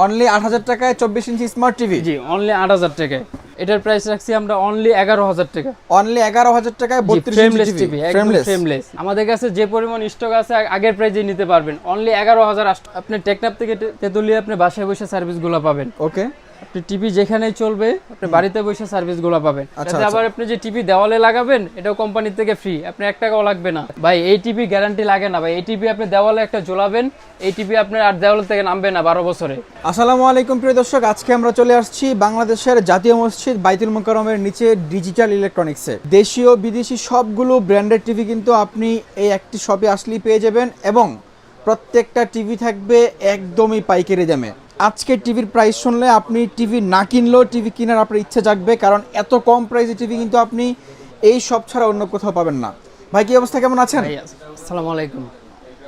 Only ৮,০০০ টাকায় ২৪ ইঞ্চি smart TV. জি, only ৮,০০০ টাকায়। এটার প্রাইস রাখছি আমরা অনলি ১১,০০০ টাকা। অনলি ১১,০০০ টাকায় ৩২ ইঞ্চি টিভি, একদম ফ্রেমলেস। আমাদের কাছে যে পরিমাণ স্টক আছে আগের প্রাইজে নিতে পারবেন। অনলি ১১,০০০। আপনি টেকনাফ থেকে তেতুলিয়া আপনি বাসায় বসে সার্ভিসগুলো পাবেন। ওকে, আপনি টিভি যেখানেই চলবে আপনি বাড়িতে বসে সার্ভিসগুলো পাবেন। আচ্ছা, তাতে আবার আপনি যে টিভি দেওয়ালে লাগাবেন এটাও কোম্পানি থেকে ফ্রি, আপনি ১ টাকাও লাগবে না ভাই। এই টিভি গ্যারান্টি লাগে না ভাই। এই টিভি আপনি দেওয়ালে একটা ঝোলাবেন, এই টিভি আপনার আর দেওয়াল থেকে নামবে না ১২ বছরে। আসসালামু আলাইকুম প্রিয় দর্শক, আজকে আমরা চলে আসছি বাংলাদেশের জাতীয় মসজিদ বাইতুল মোকাররমের নিচে ডিজিটাল ইলেকট্রনিক্সে। দেশীয় বিদেশি সবগুলো ব্র্যান্ডেড টিভি কিন্তু আপনি এই একটি শপে আসলেই পেয়ে যাবেন এবং প্রত্যেকটা টিভি থাকবে একদমই পাইকারি দামে। আজকে টিভির প্রাইস শুনলে আপনি টিভি না কিনলেও টিভি কেনার আপনার ইচ্ছে জাগবে, কারণ এত কম প্রাইসে টিভি কিন্তু আপনি এই শপ ছাড়া অন্য কোথাও পাবেন না। ভাই কি অবস্থা, কেমন আছেন? আসসালামু আলাইকুম,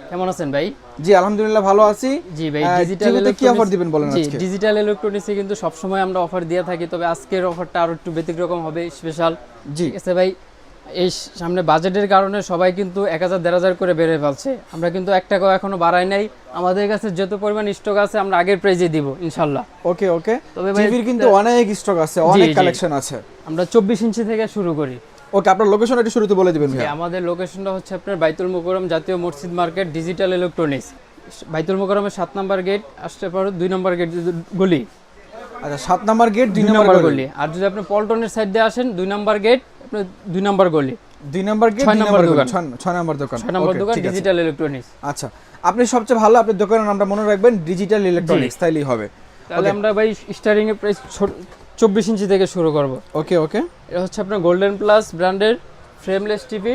কেমন আছেন ভাই? জি আলহামদুলিল্লাহ ভালো আছি। জি ভাই, ডিজিটাল কি অফার দিবেন বলেন আজকে? জি, ডিজিটাল ইলেকট্রনিক্সে কিন্তু সব সময় আমরা অফার দিয়ে থাকি, তবে আজকের অফারটা আরো একটু ব্যতিক্রম হবে, স্পেশাল। জি ঠিক আছে ভাই, এই সামনে বাজেটের কারণে সবাই কিন্তু ১,০০০ ১,৫০০ করে বেড়ে ফেলছে। আমরা কিন্তু ১ টাকাও এখনো বাড়াই নাই। আমাদের কাছে যত পরিমাণ স্টক আছে আমরা আগের প্রাইজে দিব ইনশাআল্লাহ। ওকে ওকে, তবে ভাই টিভির কিন্তু অনেক স্টক আছে, অনেক কালেকশন আছে। আমরা ২৪ ইঞ্চি থেকে শুরু করি। ওকে, আপনার লোকেশন একটু শুরুতে বলে দিবেন ভাই। আমাদের লোকেশনটা হচ্ছে আপনার বাইতুল মোকাররম জাতীয় মসজিদ মার্কেট ডিজিটাল ইলেকট্রনিক্স। বাইতুল মোকাররমের ৭ নম্বর গেট আসতে পারো, ২ নম্বর গেট গলি। আচ্ছা, ৭ নম্বর গেট ২ 2 নম্বর নম্বর গলি। আর যদি আপনি পল্টনের সাইড দিয়ে আসেন 2 নম্বর গেট, আপনার 2 নম্বর গলি, ২ নম্বর গেট ৬ নম্বর দোকান, ৬ নম্বর দোকান, ৬ নম্বর ওকে, দোকান ঠিক আছে। Digital electronics. আচ্ছা, আপনি সবচেয়ে ভালো আপনার দোকানের নামটা মনে রাখবেন, ডিজিটাল ইলেকট্রনিক্স, তাইলেই হবে। তাহলে আমরা ভাই স্টার্টিং এর প্রাইস ২৪ ইঞ্চি থেকে শুরু করব। ওকে ওকে, এটা হচ্ছে আপনার গোল্ডেন প্লাস ব্র্যান্ডের ফ্রেমলেস টিভি।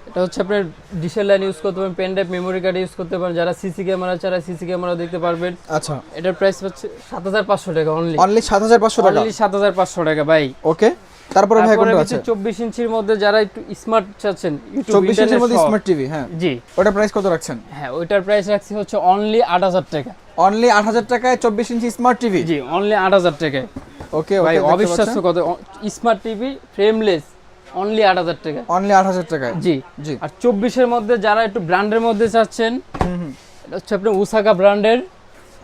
এটা হচ্ছে আপনার ডিশের লাইন ইউজ করতে পারেন, pen drive, memory card use করতে পারেন। যারা সিসি ক্যামেরা ছাড়া সিসি ক্যামেরা দেখতে পারবেন। আচ্ছা, এটার প্রাইস হচ্ছে ৭৫০০ টাকা অনলি। অনলি ৭৫০০ টাকা। অনলি ৭৫০০ টাকা ভাই। ওকে, তারপরে ভাই কোনটা আছে? ২৪ ইঞ্চির মধ্যে যারা একটু স্মার্ট চাচ্ছেন, ২৪ ইঞ্চির মধ্যে স্মার্ট টিভি, হ্যাঁ জি, ওটার প্রাইস কত রাখছেন? হ্যাঁ ওইটার প্রাইস রাখছি হচ্ছে অনলি ৮,০০০ টাকা। অনলি ৮,০০০ টাকায় ২৪ ইঞ্চি স্মার্ট টিভি। জি, অনলি ৮,০০০ টাকায়। ওকে ভাই ওকে, অবিশ্বাস্য কত স্মার্ট টিভি ফ্রেমলেস, অনলি ৮,০০০ টাকা। অনলি ৮,০০০ টাকায়। জি জি। আর ২৪ এর মধ্যে যারা একটু ব্র্যান্ডের মধ্যে চাচ্ছেন, এটা হচ্ছে আপনার ওসাকা ব্র্যান্ডের।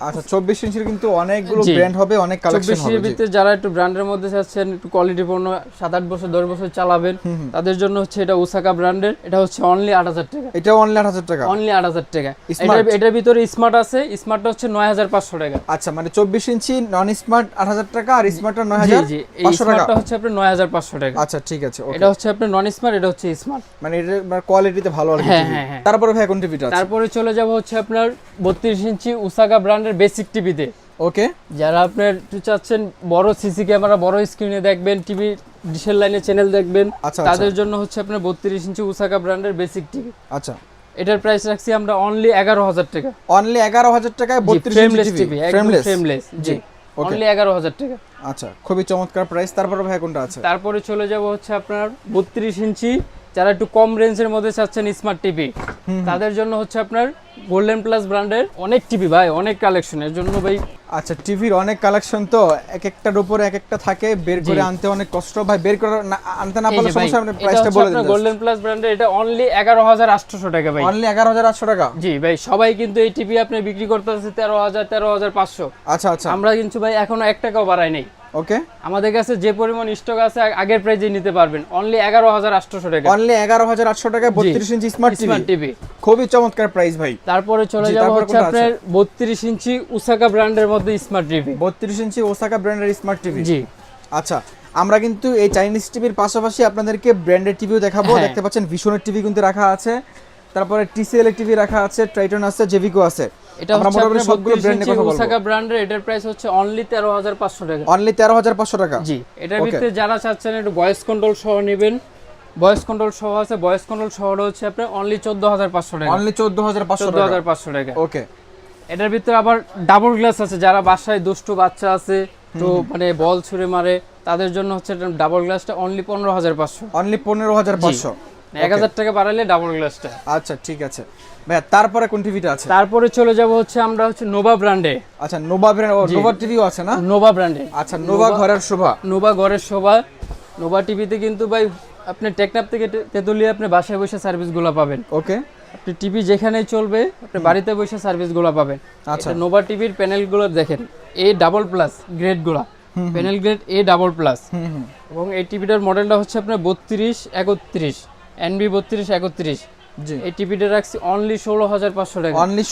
আচ্ছা, ২৪ ইঞ্চির কিন্তু অনেকগুলো জি। ব্র্যান্ড হবে, অনেক কালেকশন ২৪ হবে। এর ভিতরে যারা একটু ব্র্যান্ডের মধ্যে চাচ্ছেন, একটু কোয়ালিটিপূর্ণ ৭-৮ বছর ১০ বছর চালাবেন, তাদের জন্য হচ্ছে এটা ওসাকা ব্র্যান্ডের। এটা হচ্ছে অনলি ৮,০০০ টাকা। এটাও অনলি ৮,০০০ টাকা। অনলি ৮,০০০ টাকা। Smart? এটার ভিতরে স্মার্ট আছে, স্মার্টটা হচ্ছে ৯৫০০ টাকা। আচ্ছা, মানে ২৪ ইঞ্চি নন স্মার্ট ৮,০০০ টাকা আর স্মার্টটা জি জি, এই ৯৫০০ টাকা। স্মার্টটা হচ্ছে আপনার ৯৫০০ টাকা। আচ্ছা ঠিক আছে, ওকে। এটা হচ্ছে আপনার নন স্মার্ট, এটা হচ্ছে স্মার্ট। মানে এটা কোয়ালিটিতে ভালো আর কি হ্যাঁ, টিভি। হ্যাঁ, হ্যাঁ। তারপরে ভাই কোন টিভিটা আছে? তারপরে চলে যাব হচ্ছে আপনার ৩২ ইঞ্চি ওসাকা ব্র্যান্ডের বেসিক টিভিতে। ওকে, যারা আপনার একটু চাচ্ছেন বড় সিসি ক্যামেরা, বড় স্ক্রিনে দেখবেন, টিভি ডিশের লাইনে চ্যানেল দেখবেন, আচ্ছা, তাদের জন্য হচ্ছে আপনার ৩২ ইঞ্চি ওসাকা ব্র্যান্ডের বেসিক টিভি। আচ্ছা, এটার প্রাইস রাখছি আমরা অনলি ১১,০০০ টাকা। অনলি ১১,০০০ টাকায় ৩২ ফ্রেমলেস ইঞ্চি টিভি, টিভি, একদম ফ্রেমলেস। ফ্রেমলেস। জি, ওকে, অনলি ১১,০০০ টাকা। আচ্ছা, খুবই চমৎকার প্রাইস। তারপরে ভাই কোনটা আছে? তারপরে চলে যাব হচ্ছে আপনার ৩২ ইঞ্চি, যারা একটু কম রেঞ্জের মধ্যে চাচ্ছেন স্মার্ট টিভি, তাদের জন্য হচ্ছে আপনার গোল্ডেন প্লাস ব্র্যান্ডের অনেক টিভি ভাই, অনেক কালেকশনের জন্য ভাই। আচ্ছা, টিভির অনেক কালেকশন তো, এক একটার উপরে এক একটা থাকে, বের করে আনতে অনেক কষ্ট ভাই। বের করে আনতে না পারলে সমস্যা, আপনি প্রাইসটা বলে দিন। গোল্ডেন প্লাস ব্র্যান্ডের এটা অনলি ১১,৮০০ টাকা ভাই। অনলি ১১,৮০০ টাকা। জি ভাই, সবাই কিন্তু এই টিভি আপনি বিক্রি করতেছে ১৩,০০০, ১৩,৫০০। আচ্ছা আচ্ছা, আমরা কিন্তু ভাই এখনো ১ টাকাও বাড়াই নাই। ওকে, আমাদের কাছে যে পরিমাণ স্টক আছে আগের প্রাইজে নিতে পারবেন, অনলি ১১,৮০০ টাকা। অনলি ১১,৮০০ টাকায় ৩২ ইঞ্চি স্মার্ট টিভি, খুবই চমৎকার প্রাইস ভাই। তারপরে চলে যাব হচ্ছে আপনার ৩২ ইঞ্চি ওসাকা ব্র্যান্ডের মধ্যে স্মার্ট টিভি। ৩২ ইঞ্চি ওসাকা ব্র্যান্ডের স্মার্ট টিভি। জি, আচ্ছা, আমরা কিন্তু এই চাইনিজ টিভির পাশাপাশি আপনাদেরকে ব্র্যান্ডেড টিভিও দেখাবো। দেখতে পাচ্ছেন ভিশনের টিভি কিন্তু রাখা আছে, তারপরে টিসিএল এর টিভি রাখা আছে, ট্রাইটন আছে, জেভিকো আছে। এটা হচ্ছে আপনার সবগুলো ব্র্যান্ডের কথা বলবো। ওসাকা ব্র্যান্ডের এটার প্রাইস হচ্ছে অনলি ১৩,৫০০ টাকা। অনলি ১৩,৫০০ টাকা। জি, এটার ভিতরে যারা চাচ্ছেন একটু ভয়েস কন্ট্রোল সহ নেবেন, ভয়েস কন্ট্রোল সহ আছে। ভয়েস কন্ট্রোল সহ হচ্ছে আপনার অনলি ১৪,৫০০ টাকা। অনলি ১৪,৫০০ টাকা। ১৪,৫০০ টাকা। ওকে, এটার ভিতরে আবার ডাবল গ্লাস আছে, যারা বাসায় দুষ্টু বাচ্চা আছে তো মানে বল ছুঁড়ে মারে, তাদের জন্য হচ্ছে ডাবল গ্লাসটা অনলি ১৫,৫০০। অনলি ১৫,৫০০। ১,০০০ টাকা বাড়াইলে ডাবল গ্লাসটা। আচ্ছা ঠিক আছে ভাই, তারপরে কোন টিভিটা আছে? তারপরে চলে যাব হচ্ছে আমরা হচ্ছে নোভা ব্র্যান্ডে। আচ্ছা, নোভা ব্র্যান্ড, নোভা টিভিও আছে না? নোভা ব্র্যান্ডে। আচ্ছা, নোভা ঘরের শোভা। নোভা ঘরের শোভা। নোভা টিভিতে কিন্তু ভাই আপনি টেকনাফ থেকে তেতুলিয়া আপনি বাসায় বসে সার্ভিসগুলো পাবেন। ওকে, আপনি টিভি যেখানেই চলবে আপনি বাড়িতে বসে সার্ভিসগুলো পাবেন। আচ্ছা। এটা নোভা টিভির প্যানেলগুলো দেখেন, এ ডাবল প্লাস গ্রেডগুলো, panel grade A double plus. এবং এই টিভিটার মডেলটা হচ্ছে আপনার 3231 এনবি 3231। জি, এই টিভিটা রাখছি অনলি 16500 টাকা। অনলি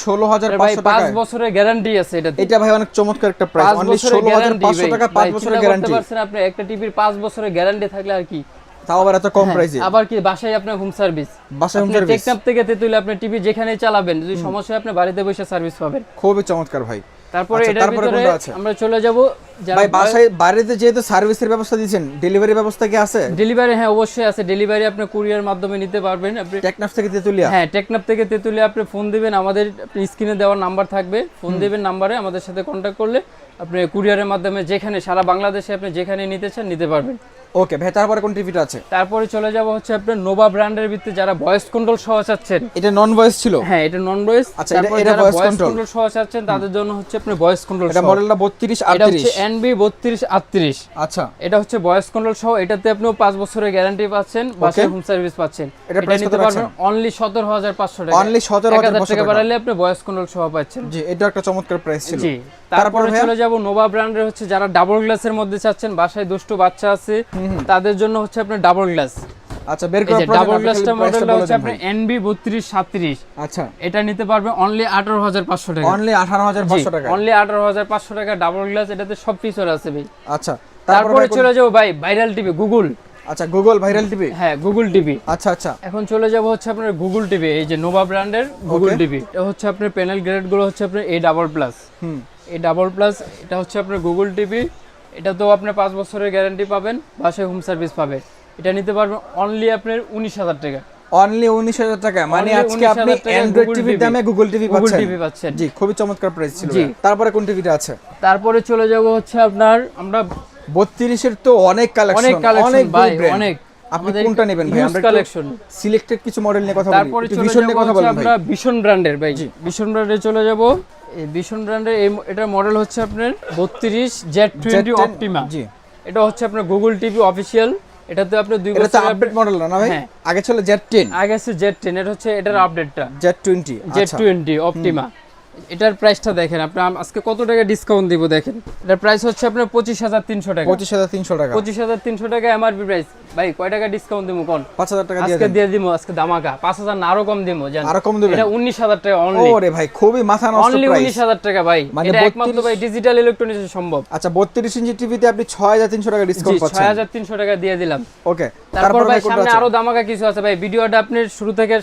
ভাই 16500 টাকা। 5 বছরের গ্যারান্টি আছে এটা। এটা ভাই অনেক চমৎকার একটা প্রাইস, অনলি 16500 টাকা 5 বছরের গ্যারান্টি। আপনি একটা টিভির 5 বছরের গ্যারান্টি থাকলে আর কি, তাও আবার এত কম প্রাইসে। আবার কি বাসায় আপনার হোম সার্ভিস, বাসায় হোম সার্ভিস টেকনাফ থেকে তেতুল আপনি টিভি যেখানেই চালাবেন, যদি সমস্যা হয় আপনি বাড়িতে বসে সার্ভিস পাবেন। খুবই চমৎকার ভাই। তারপরে আচ্ছা, এটার তারপরে ভিতরে কোনটা আছে? আমরা চলে যাব ভাই বাসায় বাইরেতে যেহেতু সার্ভিসের ব্যবস্থা দিয়েছেন, ডেলিভারি ব্যবস্থা কি আছে? ডেলিভারি, হ্যাঁ অবশ্যই আছে। ডেলিভারি আপনি কুরিয়ার মাধ্যমে নিতে পারবেন। আপনি টেকনাফ থেকে তেতুলিয়া? হ্যাঁ, টেকনাফ থেকে তেতুলিয়া আপনি ফোন দিবেন, আমাদের স্ক্রিনে দেওয়ার নাম্বার থাকবে, ফোন দিবেন নাম্বারে, আমাদের সাথে কন্ট্যাক্ট করলে আপনি কুরিয়ারের মাধ্যমে যেখানে সারা বাংলাদেশে আপনি যেখানে নিতে চান নিতে পারবেন। ওকে ভাই, তারপরে কোন টিভিটা আছে? তারপরে চলে যাব হচ্ছে আপনার নোভা ব্র্যান্ডের ভিতরে যারা ভয়েস কন্ট্রোল সহ চাচ্ছেন। এটা নন ভয়েস ছিল? হ্যাঁ, এটা নন ভয়েস। আচ্ছা, তারপর এটা যারা ভয়েস ভয়েস কন্ট্রোল কন্ট্রোল সহ চাচ্ছেন তাদের জন্য হচ্ছে আপনি ভয়েস কন্ট্রোল। এটা মডেলটা 3238। এটা হচ্ছে এনবি 3238। আচ্ছা, এটা হচ্ছে ভয়েস কন্ট্রোল সহ। এটাতে আপনি 5 বছরের গ্যারান্টি পাচ্ছেন, বাসায় হোম সার্ভিস পাচ্ছেন। এটা প্রাইস কত নিতে পারবেন রাখছেন? অনলি 17500 টাকা। অনলি 17500 টাকা টাকা বাড়ালে আপনি ভয়েস কন্ট্রোল সহ পাচ্ছেন। জি, এটা একটা চমৎকার প্রাইস ছিল। জি, তারপরে চলে যাব নোভা ব্র্যান্ডের হচ্ছে যারা ডাবল গ্লাসের মধ্যে চাচ্ছেন, বাসায় দুষ্টু বাচ্চা আছে তাদের জন্য হচ্ছে আপনার ডাবল গ্লাস। আচ্ছা, বের করা ডাবল গ্লাসটা মডেলটা হচ্ছে আপনার এনবি 3237। আচ্ছা, এটা নিতে পারবেন অনলি 18500 টাকা। অনলি 18500 টাকা। অনলি 18500 টাকা ডাবল গ্লাস। এটাতে সব ফিচার আছে ভাই। আচ্ছা, তারপরে চলে যাব ভাই ভাইরাল টিভি গুগল। আচ্ছা, গুগল ভাইরাল টিভি। হ্যাঁ, গুগল টিভি। আচ্ছা আচ্ছা, এখন চলে যাব হচ্ছে আপনার গুগল টিভি, এই যে নোভা ব্র্যান্ডের গুগল টিভি। এটা হচ্ছে আপনার প্যানেল গ্রেড গুলো হচ্ছে আপনার এ ডাবল প্লাস। এ ডাবল প্লাস, এটা হচ্ছে আপনার গুগল টিভি। এটা তো আপনি 5 বছরের গ্যারান্টি পাবেন, বাসায় হোম সার্ভিস পাবেন। এটা নিতে পারবেন অনলি আপনার 19000 টাকা। অনলি 19000 টাকা। মানে Only আজকে আপনি 19,000 টাকায় অ্যান্ড্রয়েড Google টিভির TV দামে গুগল টিভি গুগল পাচ্ছেন। টিভি পাচ্ছেন। জি, খুবই চমৎকার প্রাইস ছিল। জি। তারপরে কোন টিভিটা আছে? তারপরে চলে যাব হচ্ছে আপনার আমরা 32 এর তো অনেক কালেকশন, অনেক কালেকশন ভাই, brand। অনেক। আপনি কোনটা নেবেন ভাই? আমরা কালেকশন সিলেক্টেড কিছু মডেল নিয়ে কথা বলি। তারপরে একটু চলে ভীষণ যাব নিয়ে কথা হচ্ছে বলেন আমরা ভাই। ভীষণ ব্র্যান্ডের ভাই। ভীষণ ব্র্যান্ডে চলে যাব। এই ভীষণ ব্র্যান্ডের এটার মডেল হচ্ছে আপনার 32Z20 অপটিমা। জি, এটা হচ্ছে আপনার গুগল টিভি অফিশিয়াল। এটাতে আপনি 2 এটা তো বছর আপডেট মডেল না ভাই? হ্যাঁ। আগে ছিল Z10, আগে আছে Z10, এটা হচ্ছে এটার আপডেটটা Z20। আচ্ছা, Z20 অপটিমা। এটার প্রাইসটা দেখেন আপনি, আজকে কত টাকা ডিসকাউন্ট দিব দেখেন। এটার প্রাইস হচ্ছে আপনার 25300 টাকা। 25300 টাকা। 25300 টাকা এমআরপি প্রাইস। ভাই কয় টাকা ডিসকাউন্ট দিব কোন? 5000 টাকা দিয়ে আজকে দেন। দিয়ে দিব, আজকে ধামাকা 5000 না আরো কম দিব জান। আরো কম দিবেন? এটা 19000 টাকা অনলি। ওরে ভাই, খুবই মাথা নষ্ট অনলি প্রাইস। 19000 টাকা ভাই। মানে এটা একমাত্র ভাই ডিজিটাল ইলেকট্রনিক্সে সম্ভব। আচ্ছা, 32 ইঞ্চি টিভিতে আপনি 6300 টাকা জি, ডিসকাউন্ট পাচ্ছেন। 6300 টাকা দিয়ে দিলাম। ওকে, তারপর ভাই কোনটা সামনে আছে? আরো ধামাকা কিছু আছে ভাই। ভিডিওটা আপনি শুরু থেকে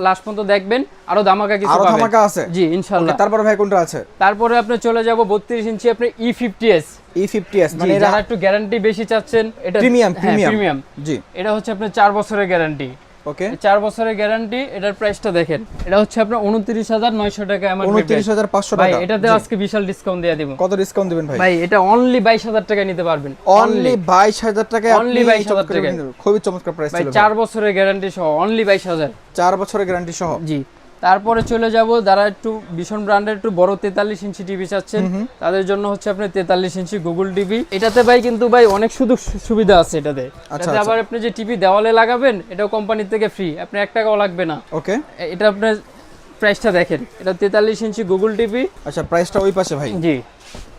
লাস্ট পর্যন্ত দেখবেন, আরো ধামাকা কিছু আরো পাবেন। ধামাকা আছে? জি, ইনশাআল্লাহ। তারপর ভাই কোনটা আছে? তারপরে আপনি চলে যাব 32 ইঞ্চি আপনি E50s। E50s মানে মানে এরা যারা একটু গ্যারান্টি বেশি চাচ্ছেন, এটা প্রিমিয়াম। প্রিমিয়াম। জি, এটা হচ্ছে আপনার 4 বছরের গ্যারান্টি। ওকে, 4 বছরের গ্যারান্টি। এটার প্রাইসটা দেখেন, এটা হচ্ছে আপনার 29900 টাকা এমআরপি। 29500 ভাই টাকা। এটাতে আজকে বিশাল ডিসকাউন্ট দিয়ে দিব। কত ডিসকাউন্ট দিবেন ভাই? ভাই এটা অনলি 22000 টাকা নিতে পারবেন। অনলি 22000 টাকায় আপনি Only 22,000 টাকা। খুবই চমৎকার প্রাইস ভাই ছিল। 4 বছরের গ্যারান্টি সহ অনলি 22000। 4 বছরের গ্যারান্টি সহ। জি। তারপরে চলে যাব যারা একটু ভীষণ ব্র্যান্ডের একটু বড় 43 ইঞ্চি টিভি চাচ্ছেন, তাদের জন্য হচ্ছে আপনার 43 ইঞ্চি গুগল টিভি। এটাতে ভাই কিন্তু ভাই অনেক সুবিধা আছে এটাতে। এটাতে আবার আপনি যে টিভি দেওয়ালে লাগাবেন, এটাও কোম্পানি থেকে ফ্রি, আপনি 1 টাকাও লাগবে না। ওকে, এটা আপনার প্রাইসটা দেখেন, এটা 43 ইঞ্চি গুগল টিভি। আচ্ছা, প্রাইসটা ওই পাশে ভাই। জি,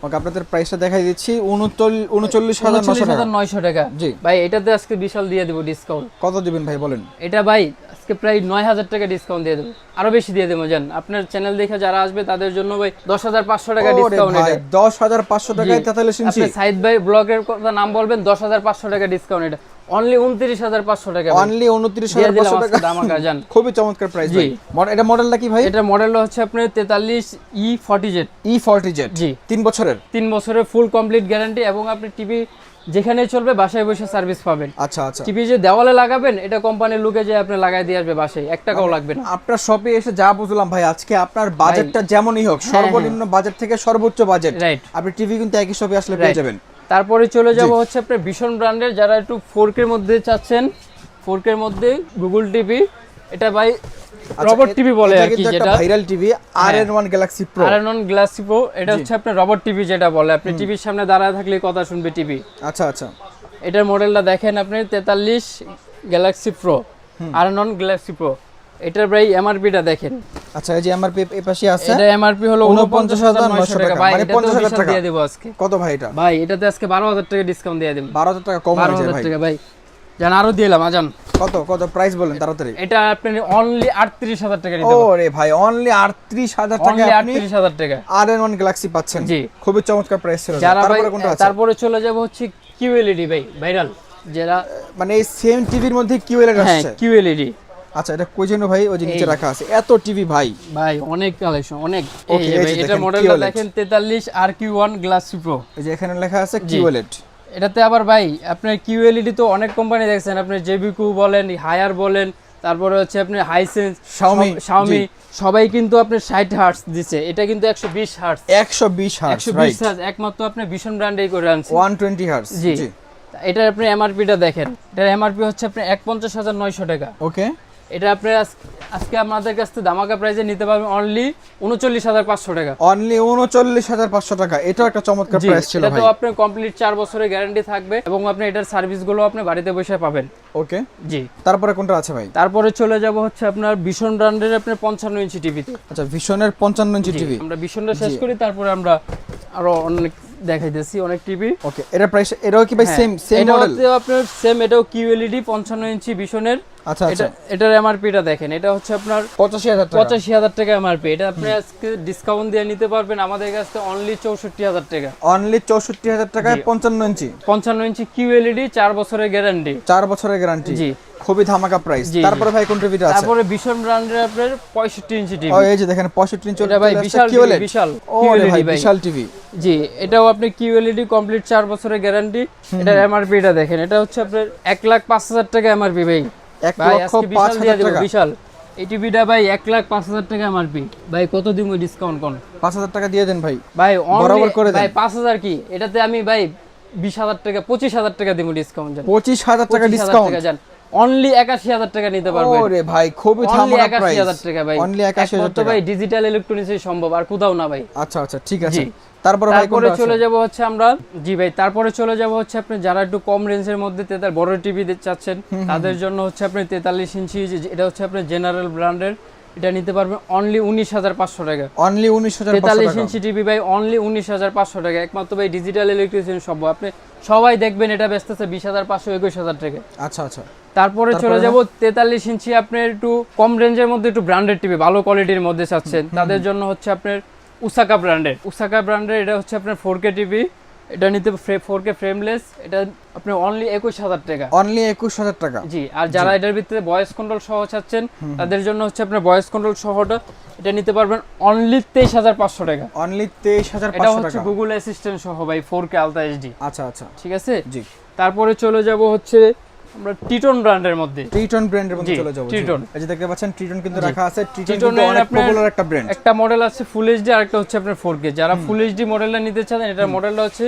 ওকে, আপনাদের প্রাইসটা দেখাই দিচ্ছি 39900 টাকা। জি ভাই এটাতে আজকে বিশাল দিয়ে দেব ডিসকাউন্ট। কত দিবেন ভাই বলেন? এটা ভাই আজকে প্রায় 9000 টাকা ডিসকাউন্ট দিয়ে দেব, আরো বেশি দিয়ে দেবো জান। আপনার চ্যানেল দেখে যারা আসবে তাদের জন্য ভাই 10500 টাকা ডিসকাউন্ট। এটা 10500 টাকায় 43 ইঞ্চি। আপনি সাইদ ভাই ব্লগের কথা নাম বলবেন, 10500 টাকা ডিসকাউন্ট। এটা অনলি 29500 টাকা। অনলি 29500 টাকা দামাকা জান। খুবই চমৎকার প্রাইস ভাই। এটা মডেলটা কি ভাই? এটা মডেলটা হচ্ছে আপনার 43E40Z। E40Z জি, 3 বছরের। 3 বছরের ফুল কমপ্লিট গ্যারান্টি, এবং আপনি টিভি যেখানেই চলবে বাসায় বসে সার্ভিস পাবেন। আচ্ছা আচ্ছা, টিভি যে দেওয়ালে লাগাবেন, এটা কোম্পানির লুকে যে আপনি লাগাই দিয়ে আসবে বাসায়, 1 টাকাও লাগবে না। আপনার শপে এসে যা বুঝলাম ভাই, আজকে আপনার বাজেটটা যেমনই হোক, সর্বনিম্ন বাজেট থেকে সর্বোচ্চ বাজেট, রাইট, আপনি টিভি কিন্তু একই শপে আসলে পেয়ে যাবেন। তারপরে চলে যাব হচ্ছে আপনার ভীষণ ব্র্যান্ডের যারা একটু 4K এর মধ্যে চাচ্ছেন, 4K এর মধ্যে গুগল টিভি। এটা ভাই রবট টিভি বলে আর কি, যেটা viral TV RN1 Galaxy pro. RN1 Galaxy pro, এটা হচ্ছে আপনার রবট টিভি যেটা বলে, আপনি টিভির সামনে দাঁড়ায় থাকলে কথা শুনবে টিভি। আচ্ছা আচ্ছা, এটার মডেলটা দেখেন আপনি 43 Galaxy pro, RN1 Galaxy pro. এটার ভাই এমআরপিটা দেখেন। আচ্ছা, এই যে এমআরপি এই পাশে আছে, এটা এমআরপি হলো 49,900 টাকা, ভাই মানে এটা 50,000 টাকা দিয়ে দেব আজকে। কত ভাই এটা? ভাই এটাতে আজকে 12,000 টাকা ডিসকাউন্ট দিয়ে দেব। 12,000 টাকা কম হয়েছে 12,000 ভাই। টাকা ভাই জান, আরো দিলাম আজান। কত কত প্রাইস বলেন তাড়াতাড়ি। এটা আপনি অনলি 38,000 টাকা নিতে ও পারবেন। রে ভাই, অনলি 38,000 টাকা অনলি আপনি 38,000 টাকা RN1 গ্যালাক্সি পাচ্ছেন। জি। খুবই চমৎকার প্রাইস ছিল। যারা ভাই তারপরে কোনটা আছে? তারপরে চলে যাব হচ্ছে কিউএলইডি ভাই, ভাইরাল যারা, মানে এই সেম টিভির মধ্যে QLED হ্যাঁ আসছে। কিউএলইডি। আচ্ছা, এটা কই জন্য ভাই? ওই যে নিচে রাখা আছে এত টিভি ভাই। ভাই অনেক কালেকশন, অনেক। এই Okay, যে এই ভাই যে এটা দেখেন, মডেলটা QLED দেখেন 43 RQ1 গ্লাসি প্রো। এই যে এখানে লেখা আছে জি। QLED। এটাতে আবার ভাই আপনার কিউএলইডি তো অনেক কোম্পানি দেখছেন, আপনি জেবিকু বলেন, হায়ার বলেন, তারপরে হচ্ছে আপনি হাইসেন্স, Xiaomi, সবাই কিন্তু আপনি 60 হার্টজ দিছে, এটা কিন্তু 120 হার্টজ। 120 hertz 120 right. হার্টজ একমাত্র আপনি ভীষণ ব্র্যান্ডেই করে আনছে। 120 হার্টজ জি। জি। এটার আপনি এমআরপিটা দেখেন, এটার এমআরপি হচ্ছে আপনি 51,900 টাকা। ওকে। এটা আপনি আজকে আমাদের কাছ থেকে দামাকা প্রাইসে নিতে পারবেন অনলি 39,500 টাকা। অনলি 39,500 টাকা। এটাও একটা চমৎকার জি, প্রাইস ছিল এটা ভাই। তো আপনার কমপ্লিট 4 বছরের গ্যারান্টি থাকবে এবং আপনি এটার সার্ভিসগুলো আপনি বাড়িতে বসে পাবেন। ওকে। জি। তারপরে কোনটা আছে ভাই? তারপরে চলে যাব হচ্ছে আপনার ভীষণ ব্র্যান্ডের আপনার 55 ইঞ্চি টিভিতে। আচ্ছা, ভিশনের 55 ইঞ্চি টিভি। আমরা ভীষণটা শেষ করি, তারপরে আমরা আরো অনেক দেখাইতেছি, অনেক টিভি। ওকে, এটা প্রাইস এটাও কি ভাই সেম মডেল? এটাও আপনার সেম, এটাও কিউএলইডি 55 ইঞ্চি ভীষণের। আচ্ছা আচ্ছা। এটার এমআরপিটা দেখেন, এটা হচ্ছে আপনার 85,000 টাকা। 85,000 টাকা এমআরপি। এটা আপনি আজকে ডিসকাউন্ট দিয়ে নিতে পারবেন আমাদের কাছ থেকে অনলি 64,000 টাকা। অনলি 64,000 টাকায় 55 ইঞ্চি। 55 ইঞ্চি কিউএলইডি, 4 বছরের গ্যারান্টি। 4 বছরের গ্যারান্টি। জি। খুবই ধামাকা প্রাইস। জি, তারপরে ভাই কোন টিভিটা আছে? তারপরে ভীষণ ব্র্যান্ডের আপনার 65 ইঞ্চি টিভি। ও এই যে দেখেন 65 ইঞ্চি। এটা ভাই বিশাল QLED। বিশাল ও রে ভাই, বিশাল টিভি। জি, এটাও আপনি কিউএলইডি কমপ্লিট 4 বছরের গ্যারান্টি। এটার এমআরপিটা দেখেন, এটা হচ্ছে আপনার 1,05,000 টাকা এমআরপি ভাই। ভাই আজকে বিশাল দিয়ে 1,05,000 দেব, টাকা। বিশাল। এই টিভিটা ভাই 1,05,000 টাকা এমআরপি। ভাই কত দিব ডিসকাউন্ট কোন? 5,000 টাকা দিয়ে দেন ভাই। ভাই বরাবর করে দেন। ভাই 5,000 কি, এটাতে আমি ভাই 20,000 টাকা 25,000 টাকা দিব ডিসকাউন্ট। 25,000 টাকা ডিসকাউন্ট। অনলি 81,000 টাকা নিতে পারবেন। ওরে ভাই, খুবই অনলি ধামাকা প্রাইস। 81,000 টাকা ভাই। অনলি 81,000 একমাত্র টাকা ভাই ডিজিটাল ইলেকট্রনিক্সে সম্ভব, আর কোথাও না ভাই। আচ্ছা আচ্ছা, ঠিক আছে। জি। তারপরে ভাই তারপরে কোনটা চলে আছে? যাব হচ্ছে আমরা, জি ভাই, তারপরে চলে যাব হচ্ছে আপনি যারা একটু কম রেঞ্জের মধ্যে তেতার বড় টিভি চাচ্ছেন, তাদের জন্য হচ্ছে আপনি 43 ইঞ্চি, এটা হচ্ছে আপনি জেনারেল ব্র্যান্ডের। এটা নিতে পারবেন অনলি 19,500 টাকা। অনলি 19,500 43 টাকা। ইঞ্চি টিভি ভাই অনলি 19,500 টাকা। একমাত্র ভাই ডিজিটাল ইলেকট্রিসিয়ান সম্ভব। আপনি সবাই দেখবেন এটা বেচতেছে 20,500 21,000 টাকা। আচ্ছা আচ্ছা। তারপরে চলে যাব 43 ইঞ্চি, আপনার একটু কম রেঞ্জের মধ্যে একটু ব্র্যান্ডেড টিভি, ভালো কোয়ালিটির মধ্যে চাচ্ছেন, তাদের জন্য হচ্ছে আপনার উসাকা ব্র্যান্ডের। এটা হচ্ছে আপনার 4K টিভি। এটা নিতে 4K ফ্রেমলেস, এটা আপনি অনলি 21,000 টাকা। অনলি 21,000 টাকা। জি। আর যারা এটার ভিতরে ভয়েস কন্ট্রোল সহ চাচ্ছেন, তাদের জন্য হচ্ছে আপনার ভয়েস কন্ট্রোল সহটা এটা নিতে পারবেন অনলি 23,500 টাকা। অনলি এটা 23,500 হচ্ছে টাকা। গুগল অ্যাসিস্ট্যান্ট সহ ভাই 4K আলট্রা এইচডি। আচ্ছা আচ্ছা, ঠিক আছে। জি। তারপরে চলে যাব হচ্ছে আমরা টিটন ব্র্যান্ডের মধ্যে। ট্রিটন ব্র্যান্ডের মধ্যে জি, চলে যাব। ট্রিটন। এই যে দেখতে পাচ্ছেন ট্রিটন কিন্তু জি। রাখা আছে। ট্রিটন কিন্তু ট্রিটনের অনেক আপনার পপুলার একটা ব্র্যান্ড। একটা মডেল আছে ফুল এইচডি, আর একটা হচ্ছে আপনার 4K। যারা ফুল এইচডি মডেলটা নিতে চান, এটার মডেলটা হচ্ছে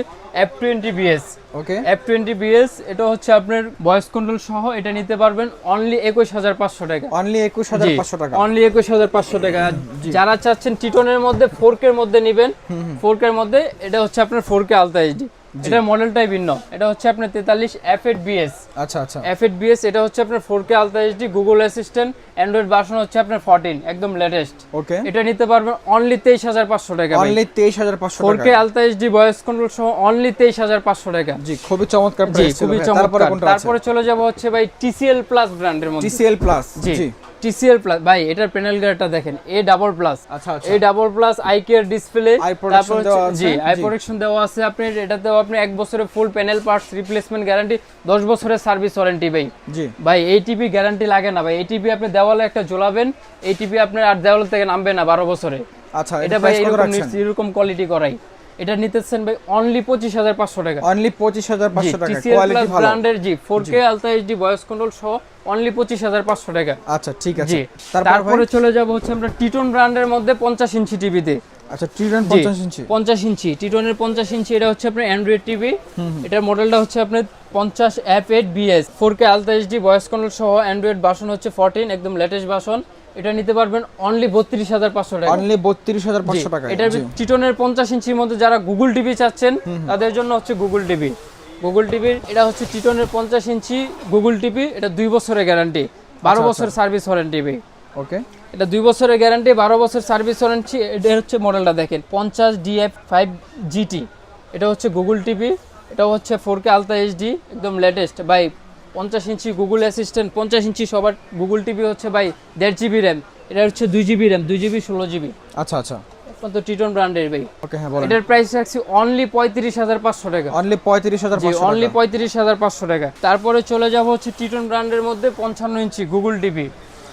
F20BS। ওকে। F20BS, এটা হচ্ছে আপনার ভয়েস কন্ট্রোল সহ, এটা নিতে পারবেন অনলি 21,500 টাকা। অনলি 21,500 টাকা। অনলি 21,500 টাকা। যারা চাচ্ছেন টিটনের মধ্যে 4K এর মধ্যে নেবেন, 4K এর মধ্যে, এটা হচ্ছে আপনার 4K আলট্রা এইচডি। এটার মডেলটাই ভিন্ন। এটা হচ্ছে আপনার 43 F8BS। আচ্ছা আচ্ছা। F8BS, এটা হচ্ছে আপনার 4K ultra HD, Google assistant, Android version হচ্ছে আপনার 14, একদম লেটেস্ট। ওকে। এটা নিতে পারবেন অনলি 23,500 টাকা। অনলি 23,500 টাকা। 4K ultra HD voice control সহ অনলি 23,500 টাকা। জি, খুবই চমৎকার জি, প্রাইস ছিল খুবই ভাই। তারপরে চমৎকার। কোনটা আছে? তারপরে চলে যাব হচ্ছে ভাই TCL প্লাস ব্র্যান্ডের মধ্যে। TCL plus. জি, জি। TCL প্লাস ভাই, এটার প্যানেল গার্ডটা দেখেন, A++। আচ্ছা আচ্ছা। A++ eye care display, Eye protection দেওয়া আছে। জি, আই জি। প্রোটেকশন দেওয়া আছে। আপনি এটাতেও আপনি 1 বছরের ফুল প্যানেল পার্টস রিপ্লেসমেন্ট গ্যারান্টি, 10 বছরের সার্ভিস ওয়ারেন্টি ভাই। জি। ভাই এই টিভি গ্যারান্টি লাগে না ভাই। এই টিভি আপনি দেওয়ালে একটা ঝোলাবেন, এই টিভি আপনার আর দেওয়াল থেকে নামবে না 12 বছরে। আচ্ছা, এটা ভাই এরকম কোয়ালিটি করাই। এটা নিতেছেন ভাই অনলি 25,500 টাকা। অনলি 25,500 টাকা। TCL কোয়ালিটি প্লাস ভালো। ব্র্যান্ডের, জি, 4K ultra HD voice control সহ অনলি 25,500 টাকা। আচ্ছা, ঠিক আছে। জি। তারপরে চলে যাব হচ্ছে আমরা টিটন ব্র্যান্ডের মধ্যে 50 ইঞ্চি টিভিতে। আচ্ছা, ট্রিটন 50 ইঞ্চি। 50 ইঞ্চি, টিটনের 50 ইঞ্চি। এটা হচ্ছে আপনার অ্যান্ড্রয়েড টিভি। এটার মডেলটা হচ্ছে আপনার 50 F8BS, 4K ultra HD voice control সহ, অ্যান্ড্রয়েড ভার্সন হচ্ছে 14, একদম লেটেস্ট ভার্সন। এটা নিতে পারবেন অনলি 32,500 টাকা। অনলি 32,500 টাকা। এটার টিটনের 50 ইঞ্চির মধ্যে যারা গুগল টিভি চাচ্ছেন, তাদের জন্য হচ্ছে গুগল টিভির। এটা হচ্ছে টিটনের 50 ইঞ্চি গুগল টিভি। এটা 2 বছরের গ্যারান্টি, 12 বছর সার্ভিস ওয়ারেন্টি ভাই। ওকে, এটা 2 বছরের গ্যারান্টি, 12 বছর সার্ভিস ওয়ারেন্টি। এটা হচ্ছে মডেলটা দেখেন 50 DF5 GT। এটা হচ্ছে গুগল টিভি, এটা হচ্ছে 4K আলট্রা এইচডি, একদম লেটেস্ট ভাই। 50 ইঞ্চি গুগল অ্যাসিস্ট্যান্ট, 50 ইঞ্চি সবার গুগল টিভি হচ্ছে ভাই 1.5 GB র্যাম, এটা হচ্ছে 2 GB র্যাম, 2 GB 16 GB। আচ্ছা আচ্ছা, এখন তো টিটন ব্র্যান্ডের ভাই। ওকে, হ্যাঁ বলেন। এটার প্রাইস রাখছি অনলি 35,500 টাকা। অনলি 35,500 অনলি 35,500 টাকা। তারপরে চলে যাব হচ্ছে টিটন ব্র্যান্ডের মধ্যে 55 ইঞ্চি গুগল টিভি।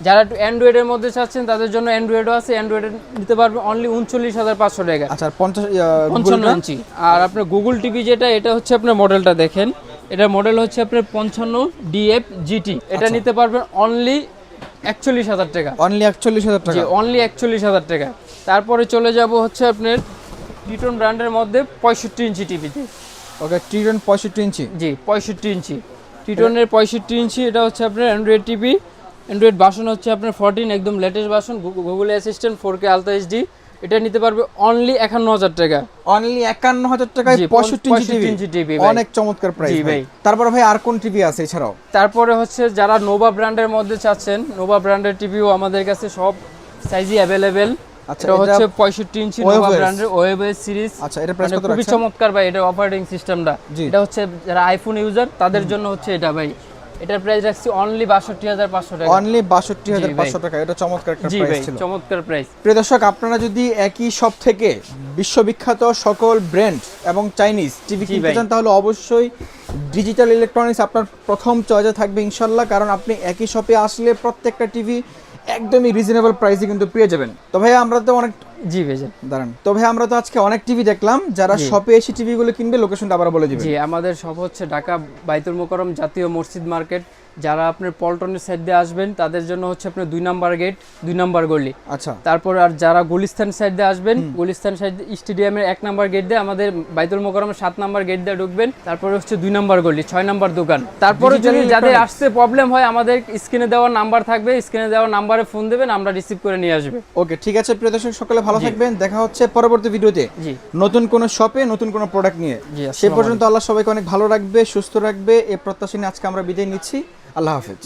যারা একটু অ্যান্ড্রয়েডের মধ্যে চাচ্ছেন তাদের জন্য অ্যান্ড্রয়েডও আছে, অ্যান্ড্রয়েড নিতে পারবে অনলি 39,500 টাকা। আচ্ছা, 55 ইঞ্চি। আর আপনার গুগল টিভি যেটা, এটা হচ্ছে আপনার মডেলটা দেখেন, এটার মডেল হচ্ছে আপনার 55 DF GT। এটা নিতে পারবেন অনলি 41,000 টাকা। অনলি 41,000 টাকা, অনলি 41,000 টাকা। তারপরে চলে যাব হচ্ছে আপনার টিটন ব্র্যান্ডের মধ্যে 65 ইঞ্চি টিভিতে। ওকে, টিটন 65 ইঞ্চি। জি 65 ইঞ্চি টিটনের 65 ইঞ্চি। এটা হচ্ছে আপনার অ্যান্ড্রয়েড টিভি, অ্যান্ড্রয়েড ভার্সন হচ্ছে আপনার 14, একদম latest version, Google assistant, 4K ultra HD. এটা নিতে পারবে অনলি 51,000 টাকা। অনলি 51,000 টাকায় 65 ইঞ্চি টিভি, অনেক চমৎকার প্রাইস ভাই। তারপর ভাই আর কোন টিভি আছে এছাড়াও? তারপরে হচ্ছে যারা নোভা ব্র্যান্ডের মধ্যে চাচ্ছেন, নোভা ব্র্যান্ডের টিভিও আমাদের কাছে সব সাইজই অ্যাভেলেবেল। আচ্ছা, এটা হচ্ছে 65 ইঞ্চি নোভা ব্র্যান্ডের ওয়েবএস সিরিজ। আচ্ছা, এটা প্রাইস কত খুবই রাখছেন? চমৎকার ভাই, এটা অপারেটিং সিস্টেমটা। এটা হচ্ছে যারা আইফোন ইউজার তাদের জন্য হচ্ছে এটা ভাই। এটার প্রাইস রাখছি অনলি 62,500 টাকা। অনলি 62,500 টাকা। এটা চমৎকার একটা প্রাইস ছিল। চমৎকার প্রাইস। প্রিয় দর্শক, আপনারা যদি একই শপ থেকে বিশ্ববিখ্যাত সকল ব্র্যান্ড এবং চাইনিজ টিভি কিনতে চান তাহলে অবশ্যই ডিজিটাল ইলেকট্রনিক্স আপনার প্রথম চয়েসে থাকবে ইনশাল্লাহ। কারণ আপনি একই শপে আসলে প্রত্যেকটা টিভি একদমই রিজনেবল প্রাইসে কিন্তু পেয়ে যাবেন। তো ভাই আমরা তো অনেক দাঁড়ান, তো ভাই আমরা তো আজকে অনেক টিভি দেখলাম। যারা শপে এসে টিভিগুলো কিনবে লোকেশনটা আবার বলে দিবেন। জি, আমাদের শপ হচ্ছে ঢাকা বাইতুল মোকাররম জাতীয় মসজিদ মার্কেট। যারা আপনার পল্টনের সাইড দিয়ে আসবেন তাদের জন্য হচ্ছে আপনার 2 নাম্বার গেট, 2 নাম্বার গলি। আচ্ছা, তারপর আর যারা গুলিস্তান সাইড দিয়ে আসবেন, গুলিস্তান সাইড স্টেডিয়ামের 1 নাম্বার গেট দিয়ে আমাদের বাইতুল মোকাররমের 7 নাম্বার গেট দিয়ে ঢুকবেন। তারপরে হচ্ছে 2 নাম্বার গলি, 6 নাম্বার দোকান। তারপরে যদি যাদের আসতে প্রবলেম হয় আমাদের স্ক্রিনে দেওয়া নাম্বার থাকবে, স্ক্রিনে দেওয়া নাম্বারে ফোন দেবেন, আমরা রিসিভ করে নিয়ে আসবে। ওকে, ঠিক আছে প্রিয় দর্শক, সকলে ভালো থাকবেন। দেখা হচ্ছে পরবর্তী ভিডিওতে নতুন কোন শপে নতুন কোন প্রোডাক্ট নিয়ে। সে পর্যন্ত আল্লাহ সবাইকে অনেক ভালো রাখবে, সুস্থ রাখবে, এই প্রত্যাশা নিয়ে আজকে আমরা বিদায় নিচ্ছি। আল্লাহ হাফেজ।